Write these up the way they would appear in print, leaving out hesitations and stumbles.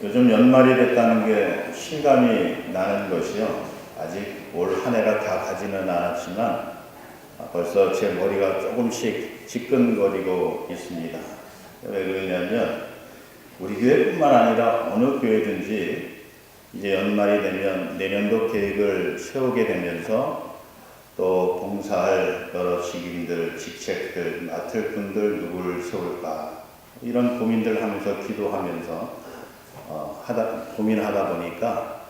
요즘 연말이 됐다는 게 실감이 나는 것이요. 아직 올 한 해가 다 가지는 않았지만 벌써 제 머리가 조금씩 지끈거리고 있습니다. 왜 그러냐면 우리 교회뿐만 아니라 어느 교회든지 이제 연말이 되면 내년도 계획을 세우게 되면서 또 봉사할 여러 직임들, 직책들, 맡을 분들 누구를 세울까 이런 고민들 하면서 기도하면서 고민하다 보니까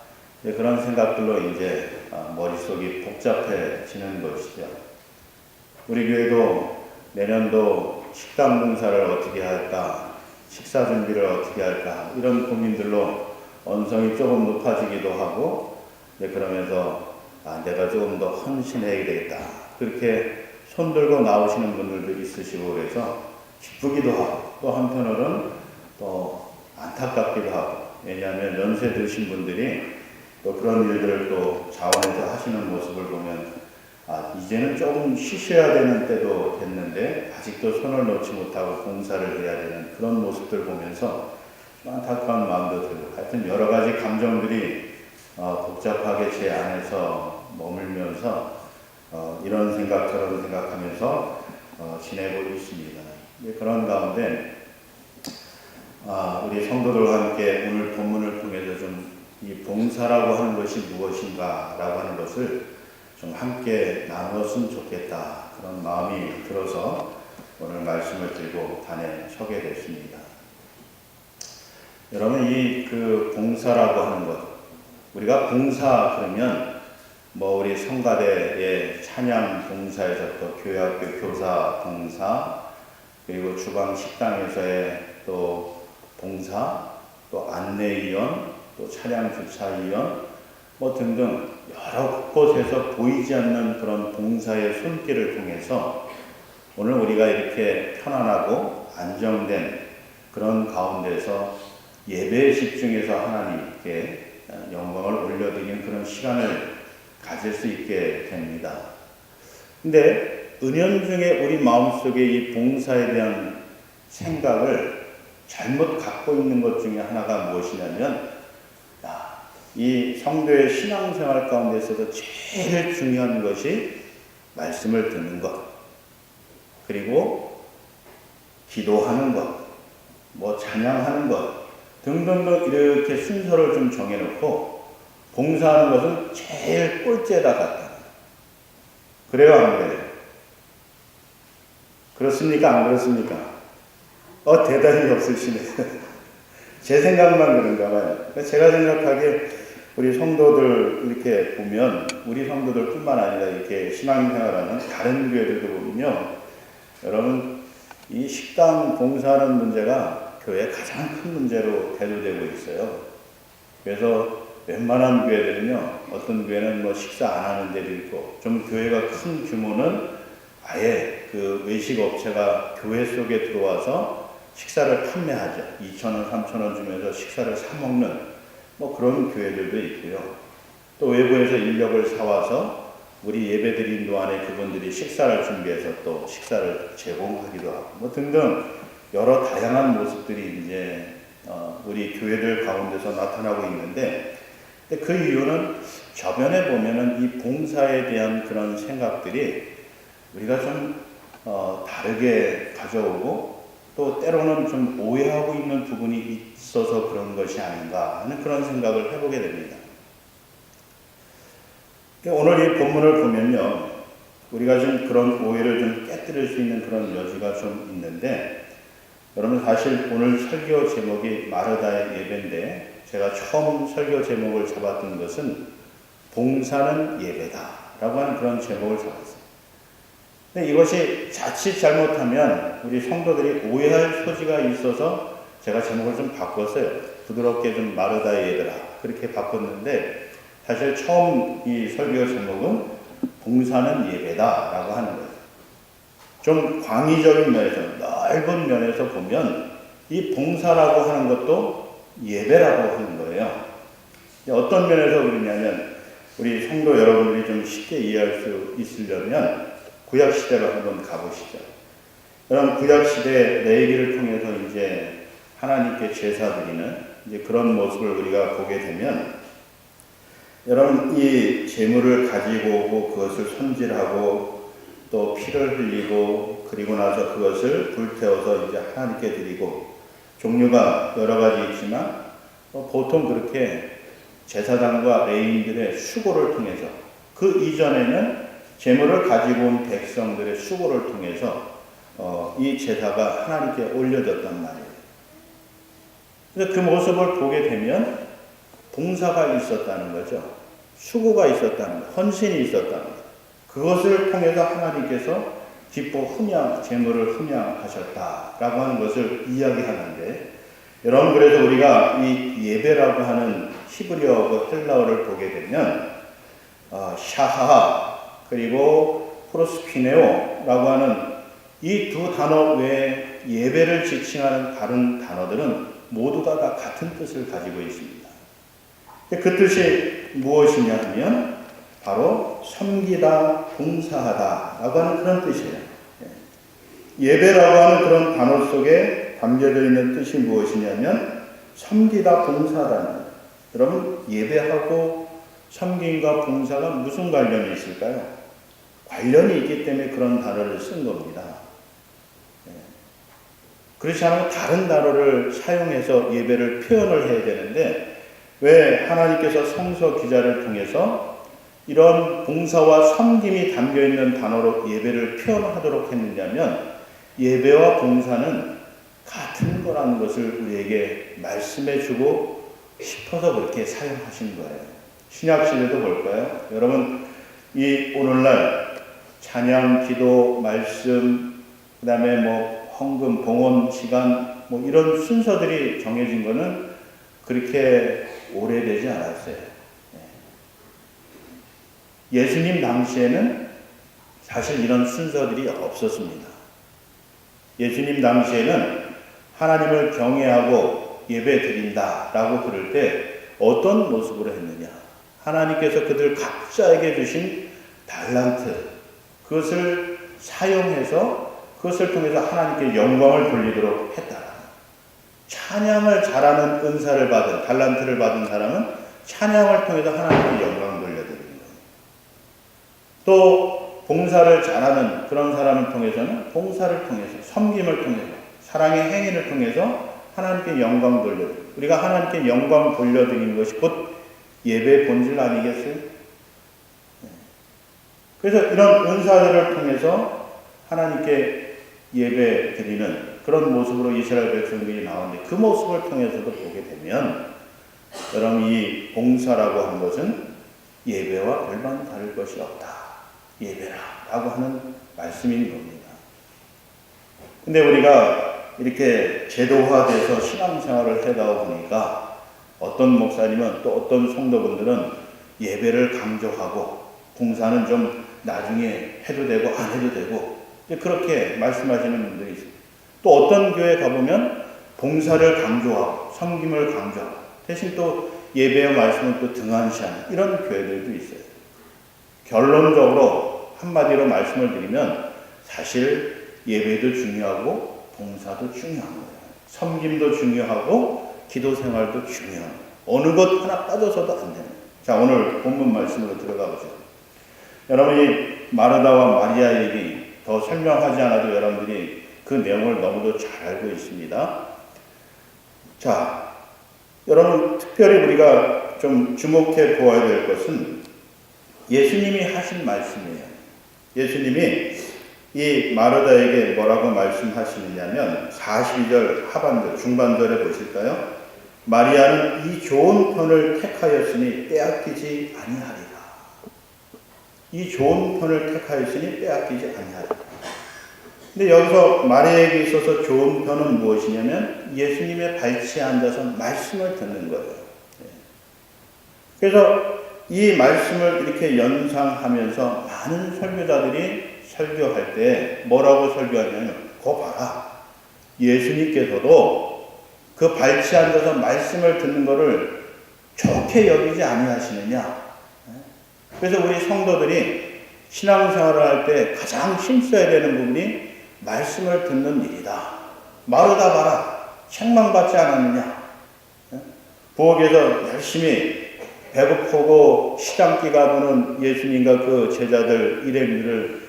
그런 생각들로 이제 머릿속이 복잡해지는 것이죠. 우리 교회도 내년도 식당 봉사를 어떻게 할까, 식사 준비를 어떻게 할까 이런 고민들로 언성이 조금 높아지기도 하고 그러면서 내가 조금 더 헌신해야 되겠다 그렇게 손들고 나오시는 분들도 있으시고 그래서 기쁘기도 하고 또 한편으로는 또 안타깝기도 하고 왜냐하면 연세 드신 분들이 또 그런 일들을 또 자원해서 하시는 모습을 보면 이제는 조금 쉬셔야 되는 때도 됐는데 아직도 손을 놓지 못하고 봉사를 해야 되는 그런 모습들 보면서 안타까운 마음도 들고 하여튼 여러 가지 감정들이 복잡하게 제 안에서 머물면서 이런 생각 저런 생각하면서 지내고 있습니다. 그런 가운데 우리 성도들과 함께 오늘 본문을 통해서 좀 이 봉사라고 하는 것이 무엇인가라고 하는 것을 좀 함께 나눴으면 좋겠다 그런 마음이 들어서 오늘 말씀을 들고 단에 서게 됐습니다. 여러분 이 봉사라고 하는 것 우리가 봉사 그러면 우리 성가대의 찬양 봉사에서 또 교회학교 교사 봉사 그리고 주방 식당에서의 또 봉사 또 안내위원 또 차량 주차위원 등등 여러 곳에서 보이지 않는 그런 봉사의 손길을 통해서 오늘 우리가 이렇게 편안하고 안정된 그런 가운데서 예배에 집중해서 하나님께 영광을 올려드리는 그런 시간을 가질 수 있게 됩니다. 근데 은연중에 우리 마음속에 이 봉사에 대한 생각을 잘못 갖고 있는 것 중에 하나가 무엇이냐면 이 성도의 신앙생활 가운데서도 제일 중요한 것이 말씀을 듣는 것 그리고 기도하는 것 찬양하는 것 등등등 이렇게 순서를 좀 정해놓고 봉사하는 것은 제일 꼴찌에다 갖다 그래요 안 그래요? 그렇습니까 안 그렇습니까? 대답이 없으시네요. 제 생각만 그런가 봐요. 제가 생각하기에 우리 성도들 이렇게 보면 우리 성도들뿐만 아니라 이렇게 신앙생활하는 다른 교회들도 보면요. 여러분 이 식당 봉사하는 문제가 교회의 가장 큰 문제로 대두되고 있어요. 그래서 웬만한 교회들은요. 어떤 교회는 식사 안 하는 데도 있고 좀 교회가 큰 규모는 아예 그 외식 업체가 교회 속에 들어와서 식사를 판매하죠. 2,000원, 3,000원 주면서 식사를 사먹는 그런 교회들도 있고요. 또 외부에서 인력을 사와서 우리 예배드린 동안에 그분들이 식사를 준비해서 또 식사를 제공하기도 하고 등등 여러 다양한 모습들이 이제 우리 교회들 가운데서 나타나고 있는데 그 이유는 저변에 보면은 이 봉사에 대한 그런 생각들이 우리가 좀 다르게 가져오고 또 때로는 좀 오해하고 있는 부분이 있어서 그런 것이 아닌가 하는 그런 생각을 해보게 됩니다. 오늘 이 본문을 보면요. 우리가 좀 그런 오해를 좀 깨뜨릴 수 있는 그런 여지가 좀 있는데 여러분 사실 오늘 설교 제목이 마르다의 예배인데 제가 처음 설교 제목을 잡았던 것은 봉사는 예배다 라고 하는 그런 제목을 잡았어요. 근데 이것이 자칫 잘못하면 우리 성도들이 오해할 소지가 있어서 제가 제목을 좀 바꿨어요. 부드럽게 좀 마르다의 예배라 그렇게 바꿨는데 사실 처음 이 설교 제목은 봉사는 예배다라고 하는 거예요. 좀 광의적인 면에서 넓은 면에서 보면 이 봉사라고 하는 것도 예배라고 하는 거예요. 어떤 면에서 그러냐면 우리 성도 여러분들이 좀 쉽게 이해할 수 있으려면 구약시대로 한번 가보시죠. 여러분 구약시대 레위기를 통해서 이제 하나님께 제사 드리는 이제 그런 모습을 우리가 보게 되면, 여러분, 이 재물을 가지고 오고 그것을 손질하고 또 피를 흘리고 그리고 나서 그것을 불태워서 이제 하나님께 드리고, 종류가 여러 가지 있지만 보통 그렇게 제사장과 레위인들의 수고를 통해서, 그 이전에는 재물을 가지고 온 백성들의 수고를 통해서 이 제사가 하나님께 올려졌단 말이에요. 그래서 그 모습을 보게 되면 봉사가 있었다는 거죠. 수고가 있었다는 것, 헌신이 있었다는 것. 그것을 통해서 하나님께서 기뻐 재물을 흠양하셨다라고 하는 것을 이야기하는데, 여러분, 그래서 우리가 이 예배라고 하는 히브리어하고 헬라어를 보게 되면 샤하 그리고 프로스피네오라고 하는 이 두 단어 외에 예배를 지칭하는 다른 단어들은 모두가 다 같은 뜻을 가지고 있습니다. 그 뜻이 무엇이냐 하면 바로 섬기다, 봉사하다 라고 하는 그런 뜻이에요. 예배라고 하는 그런 단어 속에 담겨져 있는 뜻이 무엇이냐면 섬기다, 봉사하다는 거예요. 여러분, 예배하고 섬김과 봉사가 무슨 관련이 있을까요? 관련이 있기 때문에 그런 단어를 쓴 겁니다. 그렇지 않으면 다른 단어를 사용해서 예배를 표현을 해야 되는데, 왜 하나님께서 성서 기자를 통해서 이런 봉사와 섬김이 담겨있는 단어로 예배를 표현하도록 했느냐면, 예배와 봉사는 같은 거라는 것을 우리에게 말씀해 주고 싶어서 그렇게 사용하신 거예요. 신약시대도 볼까요? 여러분, 이 오늘날 찬양, 기도, 말씀, 그 다음에 헌금, 봉헌 시간, 이런 순서들이 정해진 거는 그렇게 오래되지 않았어요. 예수님 당시에는 사실 이런 순서들이 없었습니다. 예수님 당시에는 하나님을 경외하고 예배 드린다라고 그럴 때 어떤 모습으로 했느냐? 하나님께서 그들 각자에게 주신 달란트, 그것을 사용해서 그것을 통해서 하나님께 영광을 돌리도록 했다. 찬양을 잘하는 은사를 받은, 달란트를 받은 사람은 찬양을 통해서 하나님께 영광을 돌려드리는 거예요. 또 봉사를 잘하는 그런 사람을 통해서는 봉사를 통해서, 섬김을 통해서, 사랑의 행위를 통해서 하나님께 영광 돌려드리는, 우리가 하나님께 영광 돌려드리는 것이 곧 예배의 본질 아니겠어요? 그래서 이런 은사들을 통해서 하나님께 예배 드리는 그런 모습으로 이스라엘 백성들이 나오는데, 그 모습을 통해서도 보게 되면, 여러분, 이 봉사라고 하는 것은 예배와 별반 다를 것이 없다. 예배라고 하는 말씀인 겁니다. 근데 우리가 이렇게 제도화돼서 신앙생활을 해다 보니까 어떤 목사님은, 또 어떤 성도분들은 예배를 강조하고 봉사는 좀 나중에 해도 되고 안 해도 되고 그렇게 말씀하시는 분들이 있어요. 또 어떤 교회 가보면 봉사를 강조하고 섬김을 강조하고 대신 또 예배와 말씀을 또 등한시하는 이런 교회들도 있어요. 결론적으로 한마디로 말씀을 드리면 사실 예배도 중요하고 봉사도 중요한 거예요. 섬김도 중요하고 기도 생활도 중요한 거예요. 어느 것 하나 빠져서도 안 됩니다. 자, 오늘 본문 말씀으로 들어가 보세요. 여러분이 마르다와 마리아 얘기 더 설명하지 않아도 여러분들이 그 내용을 너무도 잘 알고 있습니다. 자, 여러분 특별히 우리가 좀 주목해 보아야 될 것은 예수님이 하신 말씀이에요. 예수님이 이 마르다에게 뭐라고 말씀하시느냐면 42절 하반절 중반절에 보실까요? 마리아는 이 좋은 편을 택하였으니 빼앗기지 아니하리라. 이 좋은 편을 택하였으니 빼앗기지 아니하리라. 근데 여기서 마리아에게 있어서 좋은 편은 무엇이냐면 예수님의 발치에 앉아서 말씀을 듣는 거예요. 그래서 이 말씀을 이렇게 연상하면서 많은 설교자들이 설교할 때 뭐라고 설교하냐면, 거 봐라, 예수님께서도 그 발치에 앉아서 말씀을 듣는 것을 좋게 여기지 아니하시느냐. 그래서 우리 성도들이 신앙생활을 할 때 가장 힘써야 되는 부분이 말씀을 듣는 일이다. 마르다 봐라, 책망받지 않았느냐. 부엌에서 열심히 배고프고 시장기가 보는 예수님과 그 제자들 일행들을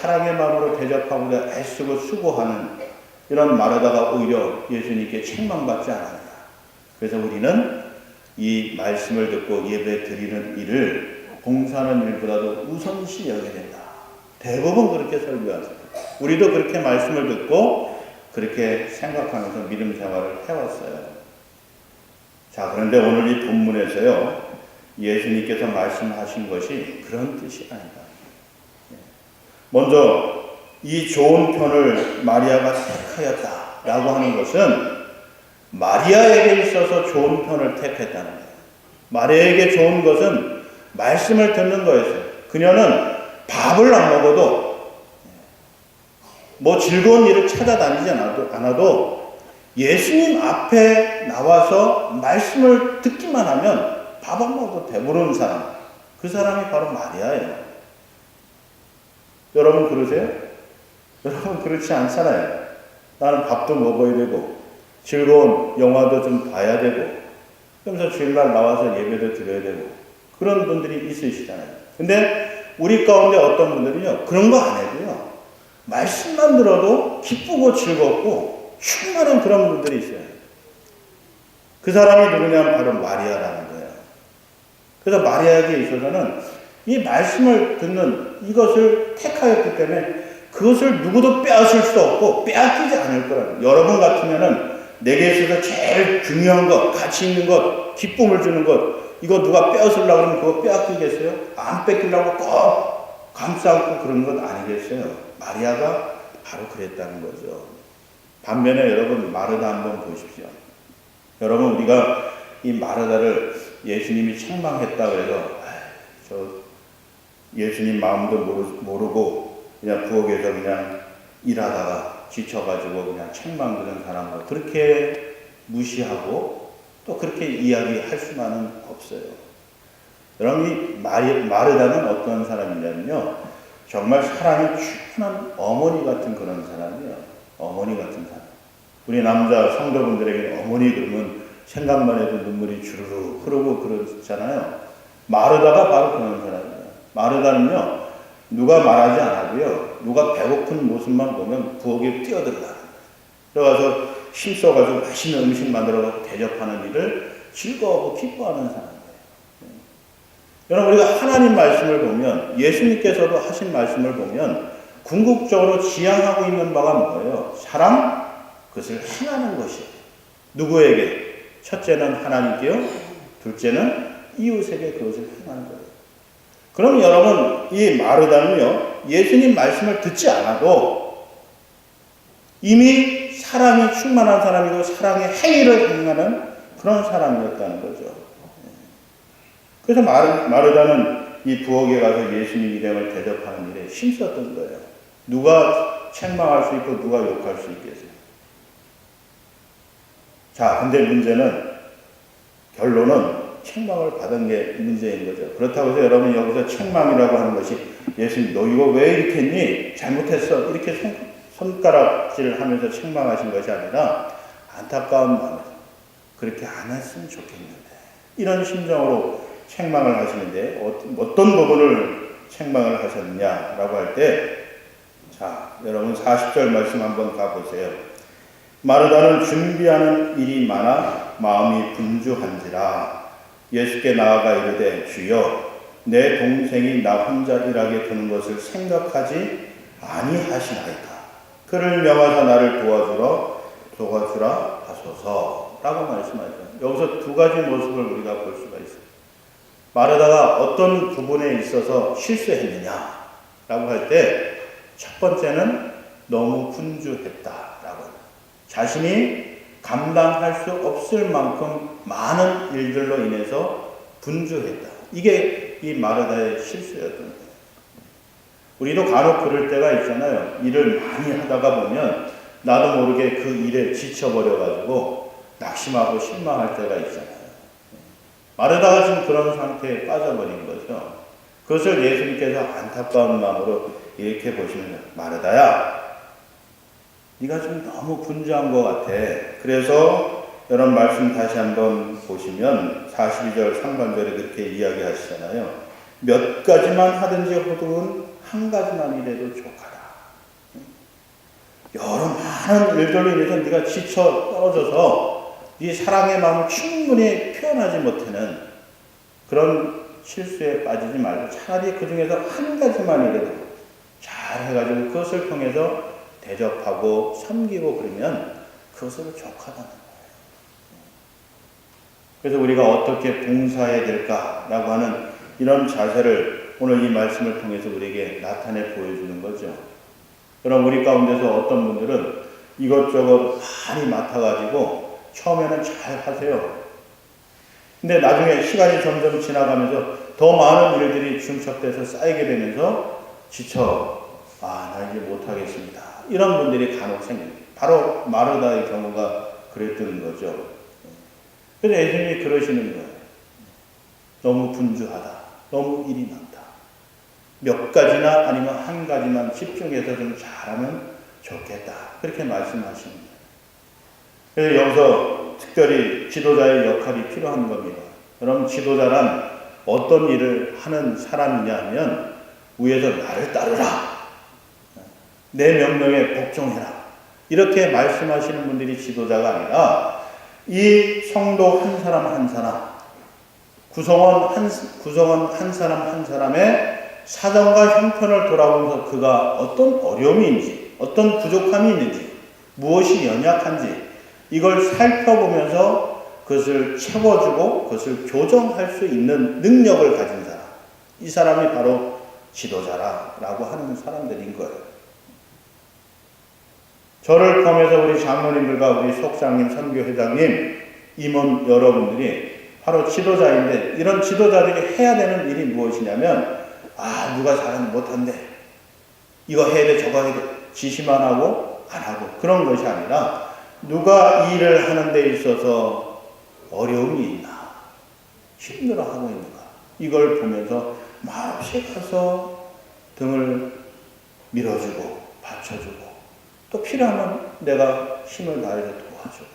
사랑의 마음으로 대접하고자 애쓰고 수고하는 이런 마르다가 오히려 예수님께 책망받지 않았다. 그래서 우리는 이 말씀을 듣고 예배 드리는 일을 봉사하는 일보다도 우선시 여겨야 된다. 대부분 그렇게 설교하세요. 우리도 그렇게 말씀을 듣고 그렇게 생각하면서 믿음 생활을 해왔어요. 자, 그런데 오늘 이 본문에서요, 예수님께서 말씀하신 것이 그런 뜻이 아니다. 먼저 이 좋은 편을 마리아가 택하였다라고 하는 것은 마리아에게 있어서 좋은 편을 택했다는 거예요. 마리아에게 좋은 것은 말씀을 듣는 거였어요. 그녀는 밥을 안 먹어도 뭐 즐거운 일을 찾아다니지 않아도 예수님 앞에 나와서 말씀을 듣기만 하면 밥 안 먹어도 배부른 사람, 그 사람이 바로 마리아예요. 여러분 그러세요? 여러분 그렇지 않잖아요. 나는 밥도 먹어야 되고 즐거운 영화도 좀 봐야 되고 그러면서 주일날 나와서 예배도 드려야 되고 그런 분들이 있으시잖아요. 근데 우리 가운데 어떤 분들은요, 그런 거 안 해도요, 말씀만 들어도 기쁘고 즐겁고 충만한 그런 분들이 있어요. 그 사람이 누구냐면 바로 마리아라는 거예요. 그래서 마리아에게 있어서는 이 말씀을 듣는 이것을 택하였기 때문에 그것을 누구도 빼앗을 수 없고 빼앗기지 않을 거라는 거예요. 여러분 같으면은 내게 있어서 제일 중요한 것, 가치 있는 것, 기쁨을 주는 것, 이거 누가 빼앗으려고 하면 그거 빼앗기겠어요? 안 뺏기려고 꼭 감싸고 그런 건 아니겠어요? 마리아가 바로 그랬다는 거죠. 반면에 여러분 마르다 한번 보십시오. 여러분 우리가 이 마르다를 예수님이 책망했다 그래서 저 예수님 마음도 모르고 그냥 부엌에서 그냥 일하다가 지쳐가지고 그냥 책망 드는 사람을 그렇게 무시하고 또 그렇게 이야기할 수만은 없어요. 여러분 이 마르다는 어떤 사람이냐면요, 정말 사랑이 충만한 어머니 같은 그런 사람이에요. 어머니 같은 사람. 우리 남자 성도분들에게 어머니 그러면 생각만 해도 눈물이 주르륵 흐르고 그러잖아요. 마르다가 바로 그런 사람이에요. 마르다는요, 누가 말하지 않아도요, 누가 배고픈 모습만 보면 부엌에 뛰어들어가요. 들어가서 힘써가지고 맛있는 음식 만들어서 대접하는 일을 즐거워하고 기뻐하는 사람이에요. 여러분 우리가 하나님 말씀을 보면, 예수님께서도 하신 말씀을 보면 궁극적으로 지향하고 있는 바가 뭐예요? 사랑, 그것을 행하는 것이에요. 누구에게? 첫째는 하나님께요, 둘째는 이웃에게 그것을 행하는 거예요. 그럼 여러분 이 마르다는요, 예수님 말씀을 듣지 않아도 이미 사랑이 충만한 사람이고 사랑의 행위를 행하는 그런 사람이었다는 거죠. 그래서 마르다는 이 부엌에 가서 예수님 일행을 대접하는 일에 힘썼던 거예요. 누가 책망할 수 있고 누가 욕할 수 있겠어요. 자, 근데 문제는, 결론은 책망을 받은 게 문제인 거죠. 그렇다고 해서 여러분 여기서 책망이라고 하는 것이 예수님 너 이거 왜 이렇게 했니? 잘못했어. 이렇게 손가락질을 하면서 책망하신 것이 아니라 안타까운 마음에서 그렇게 안 했으면 좋겠는데 이런 심정으로 책망을 하시는데 어떤 부분을 책망을 하셨느냐라고 할 때, 자, 여러분 40절 말씀 한번 가보세요. 마르다는 준비하는 일이 많아 마음이 분주한지라 예수께 나아가 이르되 주여 내 동생이 나 혼자 일하게 두는 것을 생각하지 아니하시나이까. 그를 명하사 나를 도와주라 하소서라고 말씀하셨어요. 여기서 두 가지 모습을 우리가 볼 수가 있어요. 마르다가 어떤 부분에 있어서 실수했느냐라고 할 때, 첫 번째는 너무 분주했다라고, 자신이 감당할 수 없을 만큼 많은 일들로 인해서 분주했다. 이게 이 마르다의 실수였던 거예요. 우리도 간혹 그럴 때가 있잖아요. 일을 많이 하다가 보면 나도 모르게 그 일에 지쳐버려가지고 낙심하고 실망할 때가 있잖아요. 마르다가 지금 그런 상태에 빠져버린 거죠. 그것을 예수님께서 안타까운 마음으로 이렇게 보시면, 마르다야, 네가 좀 너무 분주한 것 같아. 그래서 이런 말씀 다시 한번 보시면 42절 상반절에 그렇게 이야기하시잖아요. 몇 가지만 하든지 호둑은 한 가지만 이래도 족하다. 여러 많은 일들로 인해서 네가 지쳐 떨어져서 네 사랑의 마음을 충분히 표현하지 못하는 그런 실수에 빠지지 말고 차라리 그 중에서 한 가지만이라도 잘 해가지고 그것을 통해서 대접하고 섬기고 그러면 그것으로 족하다는 거예요. 그래서 우리가 어떻게 봉사해야 될까라고 하는 이런 자세를 오늘 이 말씀을 통해서 우리에게 나타내 보여주는 거죠. 그럼 우리 가운데서 어떤 분들은 이것저것 많이 맡아가지고 처음에는 잘 하세요. 근데 나중에 시간이 점점 지나가면서 더 많은 일들이 중첩돼서 쌓이게 되면서 지쳐, 나 이제 못하겠습니다. 이런 분들이 간혹 생깁니다. 바로 마르다의 경우가 그랬던 거죠. 그래서 예수님이 그러시는 거예요. 너무 분주하다. 너무 일이 많다. 몇 가지나 아니면 한 가지만 집중해서 좀 잘하면 좋겠다. 그렇게 말씀하시는 거예요. 그래서 여기서 특별히 지도자의 역할이 필요한 겁니다. 그럼 지도자란 어떤 일을 하는 사람이냐 하면 위에서 나를 따르라. 내 명령에 복종해라. 이렇게 말씀하시는 분들이 지도자가 아니라 이 성도 한 사람 한 사람, 구성원 한 사람 한 사람의 사정과 형편을 돌아보면서 그가 어떤 어려움인지, 어떤 부족함이 있는지, 무엇이 연약한지 이걸 살펴보면서 그것을 채워주고 그것을 교정할 수 있는 능력을 가진 사람, 이 사람이 바로 지도자라고 하는 사람들인 거예요. 저를 포함해서 우리 장로님들과 우리 속장님, 선교회장님, 임원 여러분들이 바로 지도자인데 이런 지도자들이 해야 되는 일이 무엇이냐면 누가 잘하면 못한대. 이거 해야 돼, 저거 해야 돼. 지시만 하고 안 하고 그런 것이 아니라 누가 일을 하는 데 있어서 어려움이 있나, 힘들어하고 있는가 이걸 보면서 말없이 가서 등을 밀어주고 받쳐주고 또 필요하면 내가 힘을 다해서 도와주고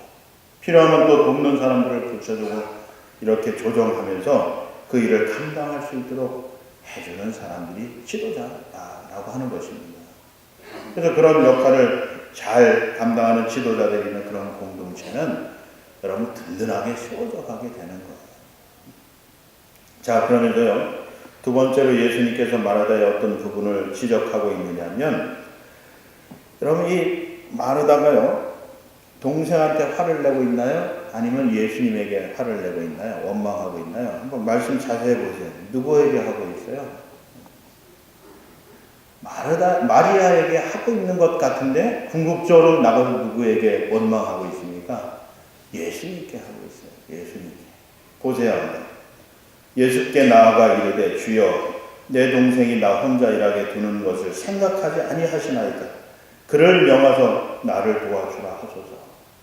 필요하면 또 돕는 사람들을 붙여주고 이렇게 조정하면서 그 일을 감당할 수 있도록 해주는 사람들이 지도자라고 하는 것입니다. 그래서 그런 역할을 잘 감당하는 지도자들이 있는 그런 공동체는 여러분 든든하게 세워져 가게 되는 거예요. 자, 그러면서요, 두 번째로 예수님께서 마르다의 어떤 부분을 지적하고 있느냐면, 여러분 이 마르다가요, 동생한테 화를 내고 있나요? 아니면 예수님에게 화를 내고 있나요? 원망하고 있나요? 한번 말씀 자세히 보세요. 누구에게 하고 있어요? 마리아에게 하고 있는 것 같은데 궁극적으로 나가서 누구에게 원망하고 있습니까? 예수님께 하고 있어요. 예수님께. 보세요. 예수께 나아가 이르되 주여 내 동생이 나 혼자 일하게 두는 것을 생각하지 아니하시나이까. 그를 명하서 나를 도와주라 하소서.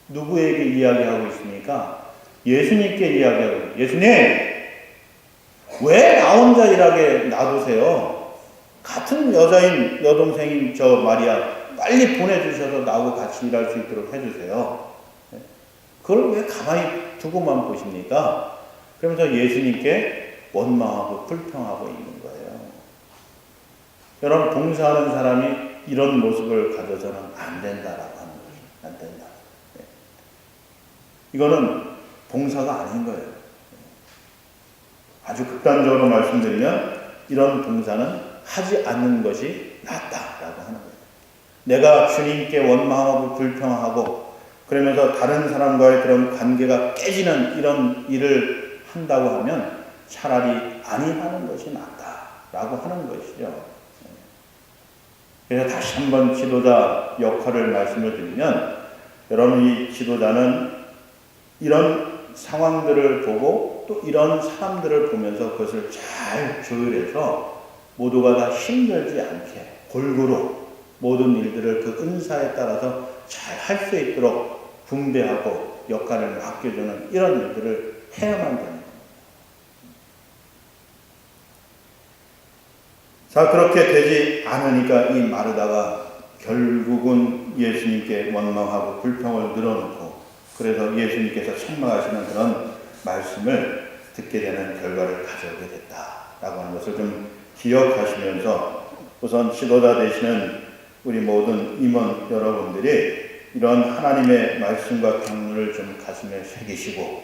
누구에게 이야기하고 있습니까? 예수님께 이야기하고 있어요. 예수님, 왜 나 혼자 일하게 놔두세요? 같은 여자인 여동생인 저 마리아 빨리 보내주셔서 나하고 같이 일할 수 있도록 해주세요. 그걸 왜 가만히 두고만 보십니까? 그러면서 예수님께 원망하고 불평하고 있는 거예요. 여러분, 봉사하는 사람이 이런 모습을 가져서는 안 된다라고 하는 거예요. 안 된다. 이거는 봉사가 아닌 거예요. 아주 극단적으로 말씀드리면 이런 봉사는 하지 않는 것이 낫다라고 하는 거예요. 내가 주님께 원망하고 불평하고 그러면서 다른 사람과의 그런 관계가 깨지는 이런 일을 한다고 하면 차라리 아니하는 것이 낫다라고 하는 것이죠. 그래서 다시 한번 지도자 역할을 말씀을 드리면, 여러분 이 지도자는 이런 상황들을 보고 또 이런 사람들을 보면서 그것을 잘 조율해서 모두가 다 힘들지 않게 골고루 모든 일들을 그 은사에 따라서 잘 할 수 있도록 분배하고 역할을 맡겨주는 이런 일들을 해야만 됩니다. 자, 그렇게 되지 않으니까 이 마르다가 결국은 예수님께 원망하고 불평을 늘어놓고 그래서 예수님께서 책망하시는 그런 말씀을 듣게 되는 결과를 가져오게 됐다라고 하는 것을 좀 기억하시면서 우선 지도자 되시는 우리 모든 임원 여러분들이 이런 하나님의 말씀과 경륜을 좀 가슴에 새기시고,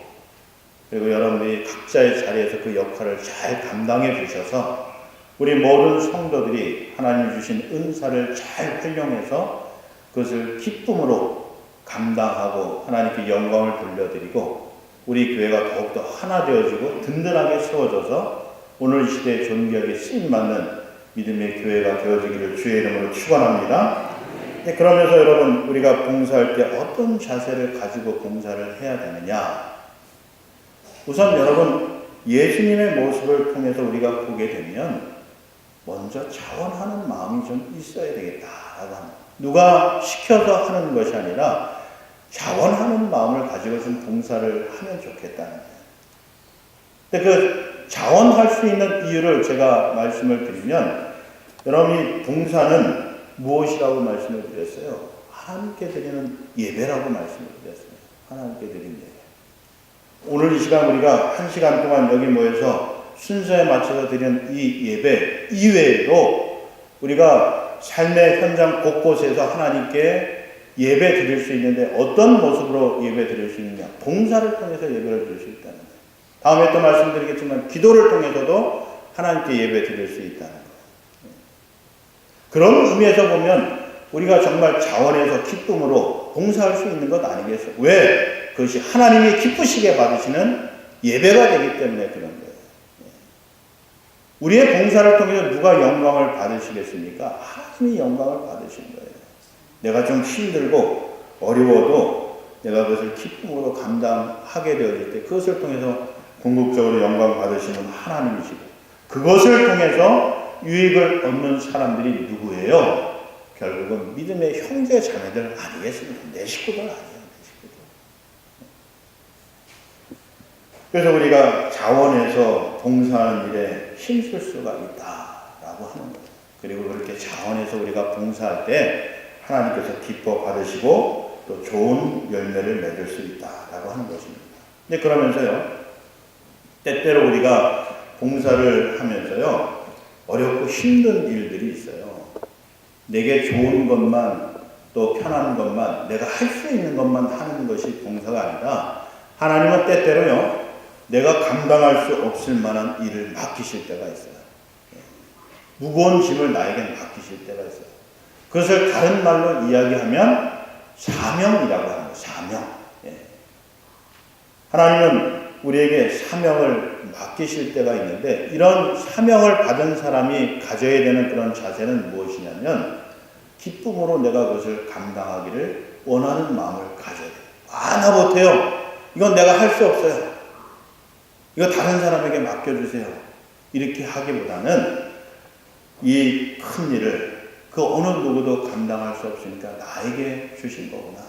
그리고 여러분들이 각자의 자리에서 그 역할을 잘 감당해 주셔서 우리 모든 성도들이 하나님이 주신 은사를 잘 활용해서 그것을 기쁨으로 감당하고 하나님께 영광을 돌려드리고, 우리 교회가 더욱더 하나 되어지고 든든하게 세워져서 오늘 시대의 존귀하게 쓰임받는 믿음의 교회가 되어지기를 주의 이름으로 축원합니다. 그러면서 여러분, 우리가 봉사할 때 어떤 자세를 가지고 봉사를 해야 되느냐? 우선 여러분, 예수님의 모습을 통해서 우리가 보게 되면 먼저 자원하는 마음이 좀 있어야 되겠다라고 합니다. 누가 시켜서 하는 것이 아니라 자원하는 마음을 가지고 좀 봉사를 하면 좋겠다는 거예요. 근데 그 자원할 수 있는 이유를 제가 말씀을 드리면, 여러분이 봉사는 무엇이라고 말씀을 드렸어요? 하나님께 드리는 예배라고 말씀을 드렸습니다. 하나님께 드리는 예배. 오늘 이 시간 우리가 1시간 동안 여기 모여서 순서에 맞춰서 드리는 이 예배 이외에도 우리가 삶의 현장 곳곳에서 하나님께 예배 드릴 수 있는데, 어떤 모습으로 예배 드릴 수 있느냐? 봉사를 통해서 예배를 드릴 수 있다는 거예요. 다음에 또 말씀드리겠지만 기도를 통해서도 하나님께 예배 드릴 수 있다는 거예요. 그런 의미에서 보면 우리가 정말 자원해서 기쁨으로 봉사할 수 있는 것 아니겠어요? 왜? 그것이 하나님이 기쁘시게 받으시는 예배가 되기 때문에 그런 거예요. 우리의 봉사를 통해서 누가 영광을 받으시겠습니까? 하나님이 영광을 받으시는 거예요. 내가 좀 힘들고 어려워도 내가 그것을 기쁨으로 감당하게 되어질 때 그것을 통해서 궁극적으로 영광 받으시는 하나님이시고, 그것을 통해서 유익을 얻는 사람들이 누구예요? 결국은 믿음의 형제 자매들 아니겠습니까? 내 식구들 아니에요. 내 식구들. 그래서 우리가 자원해서 봉사하는 일에 힘쓸 수가 있다라고 하는 거예요. 그리고 그렇게 자원해서 우리가 봉사할 때 하나님께서 기뻐 받으시고 또 좋은 열매를 맺을 수 있다라고 하는 것입니다. 근데 그러면서요, 때때로 우리가 봉사를 하면서요, 어렵고 힘든 일들이 있어요. 내게 좋은 것만, 또 편한 것만, 내가 할 수 있는 것만 하는 것이 봉사가 아니라, 하나님은 때때로요, 내가 감당할 수 없을 만한 일을 맡기실 때가 있어요. 무거운 짐을 나에게 맡기실 때가 있어요. 그것을 다른 말로 이야기하면 사명이라고 하는 거예요. 사명. 하나님은 우리에게 사명을 맡기실 때가 있는데, 이런 사명을 받은 사람이 가져야 되는 그런 자세는 무엇이냐면, 기쁨으로 내가 그것을 감당하기를 원하는 마음을 가져야 돼요. 나 못해요. 이건 내가 할 수 없어요. 이거 다른 사람에게 맡겨주세요. 이렇게 하기보다는 이 큰 일을 그 어느 누구도 감당할 수 없으니까 나에게 주신 거구나.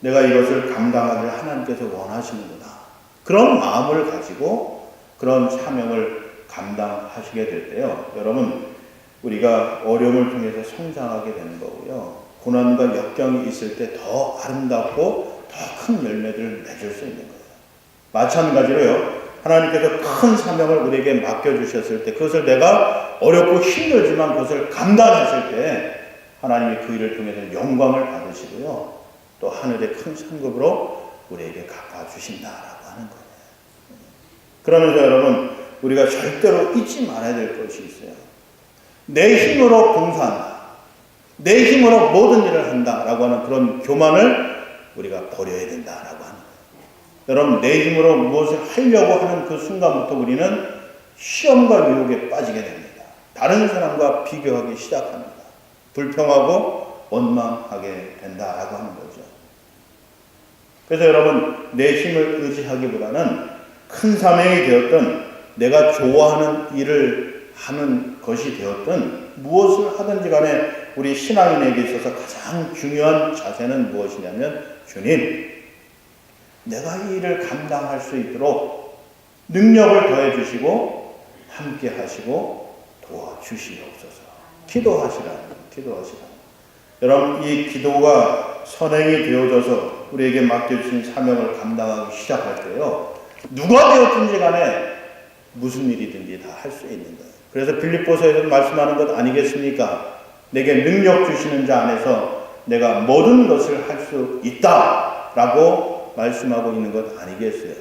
내가 이것을 감당하기를 하나님께서 원하시는구나. 그런 마음을 가지고 그런 사명을 감당하시게 될 때요, 여러분, 우리가 어려움을 통해서 성장하게 되는 거고요, 고난과 역경이 있을 때 더 아름답고 더 큰 열매들을 맺을 수 있는 거예요. 마찬가지로요, 하나님께서 큰 사명을 우리에게 맡겨주셨을 때 그것을 내가 어렵고 힘들지만 그것을 감당했을 때 하나님이 그 일을 통해서 영광을 받으시고요, 또 하늘의 큰 상급으로 우리에게 갚아주신다라고 하는 거예요. 그러면서 여러분, 우리가 절대로 잊지 말아야 될 것이 있어요. 내 힘으로 봉사한다, 내 힘으로 모든 일을 한다라고 하는 그런 교만을 우리가 버려야 된다라고 하는 거예요. 여러분, 내 힘으로 무엇을 하려고 하는 그 순간부터 우리는 시험과 유혹에 빠지게 됩니다. 다른 사람과 비교하기 시작합니다. 불평하고 원망하게 된다라고 하는 거죠. 그래서 여러분, 내 힘을 의지하기보다는 큰 사명이 되었든 내가 좋아하는 일을 하는 것이 되었든 무엇을 하든지 간에 우리 신앙인에게 있어서 가장 중요한 자세는 무엇이냐면, 주님, 내가 이 일을 감당할 수 있도록 능력을 더해 주시고 함께 하시고 도와주시옵소서. 기도하시라. 여러분, 이 기도가 선행이 되어져서 우리에게 맡겨주신 사명을 감당하기 시작할 때요, 누가 되었든지 간에 무슨 일이든지 다 할 수 있는 거예요. 그래서 빌립보서에서 말씀하는 것 아니겠습니까? 내게 능력 주시는 자 안에서 내가 모든 것을 할 수 있다라고 말씀하고 있는 것 아니겠어요?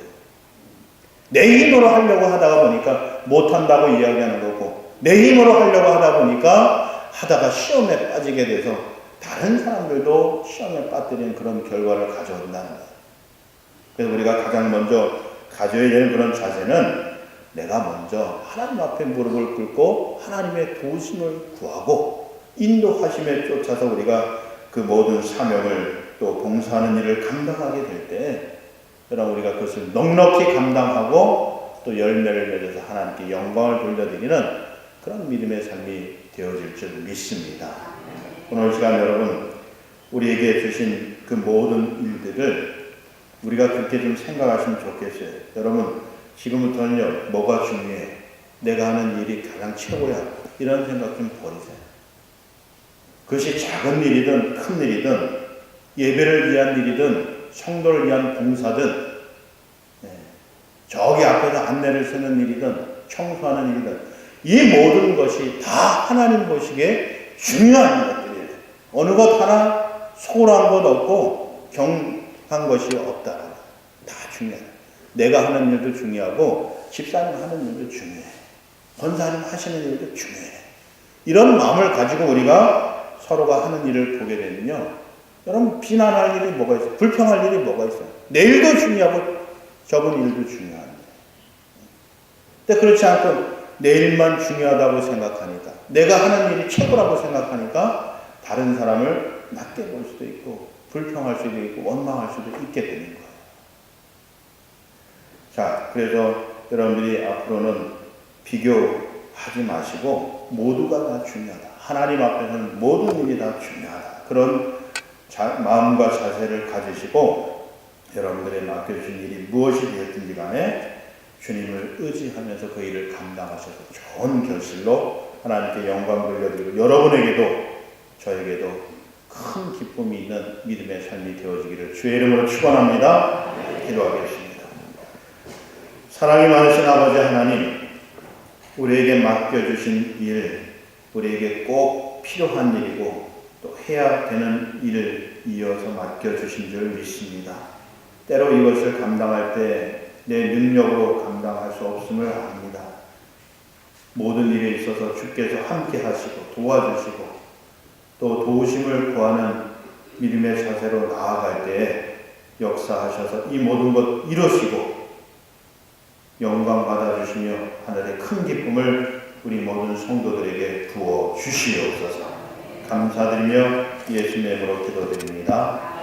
내 힘으로 하려고 하다가 보니까 못한다고 이야기하는 거고, 내 힘으로 하려고 하다 보니까 하다가 시험에 빠지게 돼서 다른 사람들도 시험에 빠뜨리는 그런 결과를 가져온다는 거예요. 그래서 우리가 가장 먼저 가져야 되는 그런 자세는 내가 먼저 하나님 앞에 무릎을 꿇고 하나님의 도우심을 구하고 인도하심에 쫓아서 우리가 그 모든 사명을 또 봉사하는 일을 감당하게 될 때, 여러분 우리가 그것을 넉넉히 감당하고 또 열매를 맺어서 하나님께 영광을 돌려드리는 그런 믿음의 삶이 되어질 줄 믿습니다. 오늘 시간 여러분, 우리에게 주신 그 모든 일들을 우리가 그렇게 좀 생각하시면 좋겠어요. 여러분, 지금부터는요, 뭐가 중요해? 내가 하는 일이 가장 최고야. 이런 생각 좀 버리세요. 그것이 작은 일이든 큰 일이든 예배를 위한 일이든 성도를 위한 봉사든 저기 앞에서 안내를 쓰는 일이든 청소하는 일이든 이 모든 것이 다 하나님 보시기에 중요한 것들이에요. 어느 것 하나 소홀한 것 없고 경한 것이 없다. 다 중요해요. 내가 하는 일도 중요하고 집사님 하는 일도 중요해. 권사님 하시는 일도 중요해. 이런 마음을 가지고 우리가 서로가 하는 일을 보게 되면요, 여러분 비난할 일이 뭐가 있어요? 불평할 일이 뭐가 있어요? 내 일도 중요하고 저분 일도 중요합니다. 근데 그렇지 않고 내 일만 중요하다고 생각하니까, 내가 하는 일이 최고라고 생각하니까 다른 사람을 낮게 볼 수도 있고 불평할 수도 있고 원망할 수도 있게 되는 거예요. 자, 그래서 여러분들이 앞으로는 비교하지 마시고 모두가 다 중요하다. 하나님 앞에서는 모든 일이 다 중요하다. 그런 마음과 자세를 가지시고 여러분들의 맡겨주신 일이 무엇이 되었든지 간에 주님을 의지하면서 그 일을 감당하셔서 좋은 결실로 하나님께 영광 돌려드리고 여러분에게도 저에게도 큰 기쁨이 있는 믿음의 삶이 되어지기를 주의 이름으로 축원합니다. 기도하겠습니다. 사랑이 많으신 아버지 하나님, 우리에게 맡겨주신 일, 우리에게 꼭 필요한 일이고 또 해야 되는 일을 이어서 맡겨주신 줄 믿습니다. 때로 이것을 감당할 때 내 능력으로 감당할 수 없음을 압니다. 모든 일에 있어서 주께서 함께 하시고 도와주시고 또 도우심을 구하는 믿음의 자세로 나아갈 때에 역사하셔서 이 모든 것 이루시고 영광 받아주시며 하늘의 큰 기쁨을 우리 모든 성도들에게 부어 주시옵소서. 감사드리며 예수님의 이름으로 기도드립니다.